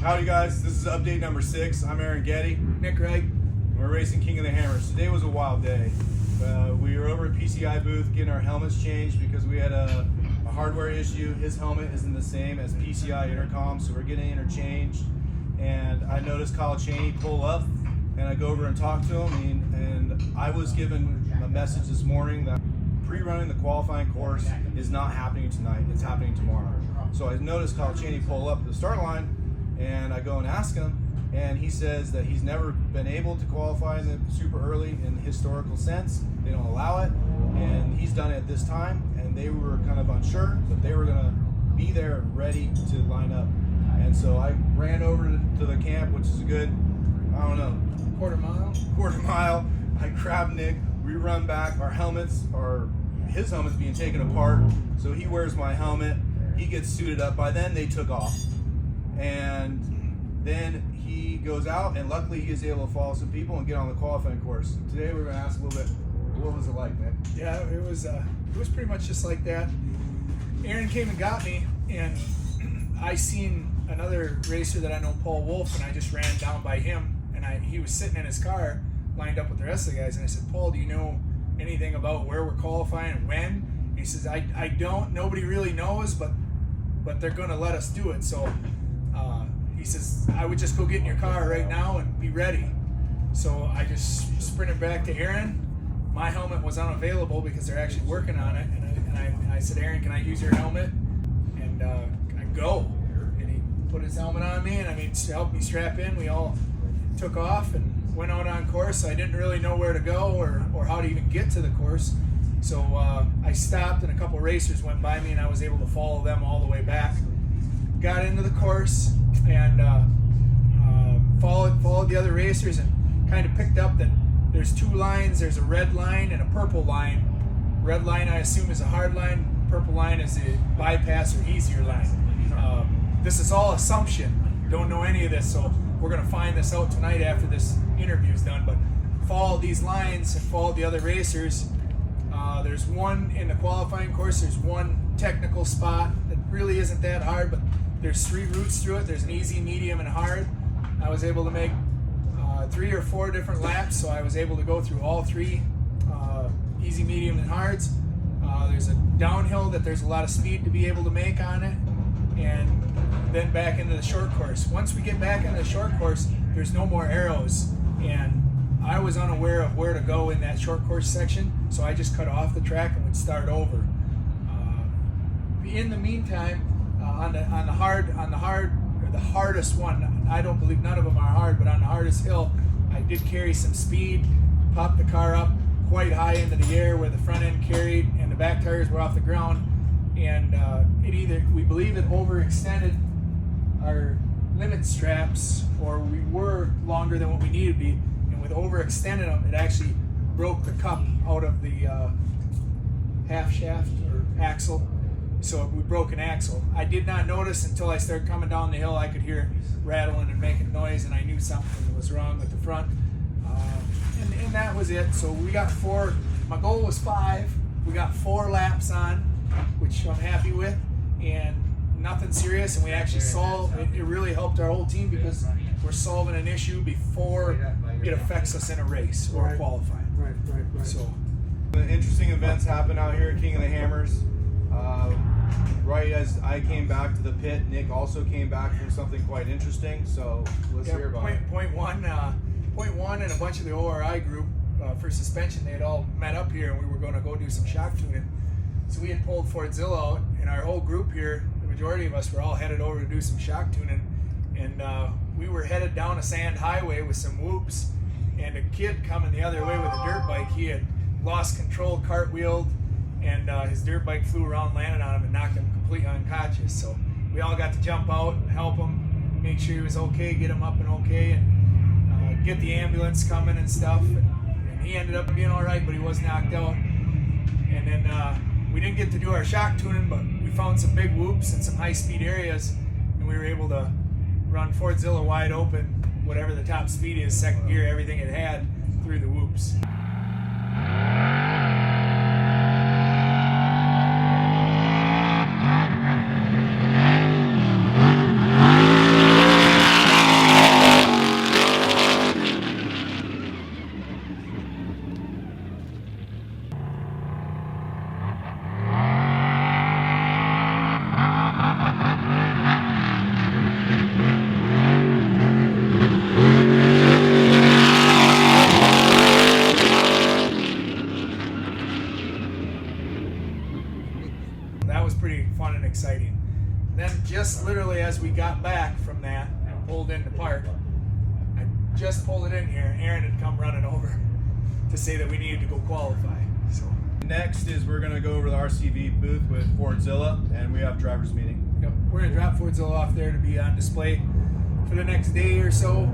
Howdy guys, this is update number 6. I'm Aaron Getty. Nick Reich. We're racing King of the Hammers. Today was a wild day. We were over at PCI booth getting our helmets changed because we had a hardware issue. His helmet isn't the same as PCI intercom, so we're getting interchanged. And I noticed Kyle Cheney pull up, and I go over and talk to him, and I was given a message this morning that pre-running the qualifying course is not happening tonight, it's happening tomorrow. So I noticed Kyle Cheney pull up at the start line, and I go and ask him, and he says that he's never been able to qualify in the super early in the historical sense. They don't allow it, and he's done it at this time, and they were kind of unsure, but they were gonna be there ready to line up. And so I ran over to the camp, which is a good, I don't know, Quarter mile. I grabbed Nick, we run back, his helmet's being taken apart, so he wears my helmet, he gets suited up. By then they took off. And then he goes out, and luckily he is able to follow some people and get on the qualifying course. Today we're going to ask a little bit, what was it like, man? Yeah, it was pretty much just like that. Aaron came and got me, and I seen another racer that I know, Paul Wolf, and I just ran down by him, and he was sitting in his car lined up with the rest of the guys, and I said, Paul, do you know anything about where we're qualifying and when? And he says, I don't, nobody really knows, but they're going to let us do it. So he says, I would just go get in your car right now and be ready. So I just sprinted back to Aaron. My helmet was unavailable because they're actually working on it. And I said, Aaron, can I use your helmet? And can I go? And he put his helmet on me, and helped me strap in. We all took off and went out on course. I didn't really know where to go or how to even get to the course. So I stopped, and a couple racers went by me, and I was able to follow them all the way back. Got into the course and followed the other racers, and kind of picked up that there's two lines. There's a red line and a purple line. Red line I assume is a hard line. Purple line is a bypass or easier line. This is all assumption. Don't know any of this, so we're going to find this out tonight after this interview is done. But followed these lines and followed the other racers. There's one in the qualifying course. There's one technical spot that really isn't that hard, but there's 3 routes through it. There's an easy, medium, and hard. I was able to make 3 or 4 different laps, so I was able to go through all 3 easy, medium, and hards. There's a downhill that there's a lot of speed to be able to make on it, and then back into the short course. Once we get back into the short course, there's no more arrows, and I was unaware of where to go in that short course section, so I just cut off the track and would start over. In the meantime, on the hardest one, I don't believe none of them are hard, but on the hardest hill, I did carry some speed, popped the car up quite high into the air where the front end carried and the back tires were off the ground, and we believe it overextended our limit straps, or we were longer than what we needed to be. With overextending them, it actually broke the cup out of the half shaft or axle, so we broke an axle. I did not notice until I started coming down the hill. I could hear it rattling and making noise, and I knew something was wrong with the front, and that was it. So we got 4, my goal was 5, we got 4 laps on, which I'm happy with, and nothing serious, and we actually solved it. Really helped our whole team because we're solving an issue before it affects us in a race or qualifying. Right. So, interesting events happen out here at King of the Hammers. Right as I came back to the pit, Nick also came back from something quite interesting. So let's hear about it. Point one, and a bunch of the ORI group for suspension, they had all met up here, and we were going to go do some shock tuning. So we had pulled FordZilla out, and our whole group here, the majority of us, were all headed over to do some shock tuning. And we were headed down a sand highway with some whoops, and a kid coming the other way with a dirt bike, he had lost control, cartwheeled, and his dirt bike flew around, landed on him, and knocked him completely unconscious. So we all got to jump out, help him, make sure he was okay, get him up and okay, and get the ambulance coming and stuff. And he ended up being all right, but he was knocked out. And then we didn't get to do our shock tuning, but we found some big whoops and some high-speed areas, and we were able to run FordZilla wide open, whatever the top speed is, second gear, everything it had, through the whoops. in to park. I just pulled it in here, and Aaron had come running over to say that we needed to go qualify. So Next is we're gonna go over the RCV booth with FordZilla, and we have driver's meeting. yep, we're gonna drop FordZilla off there to be on display for the next day or so.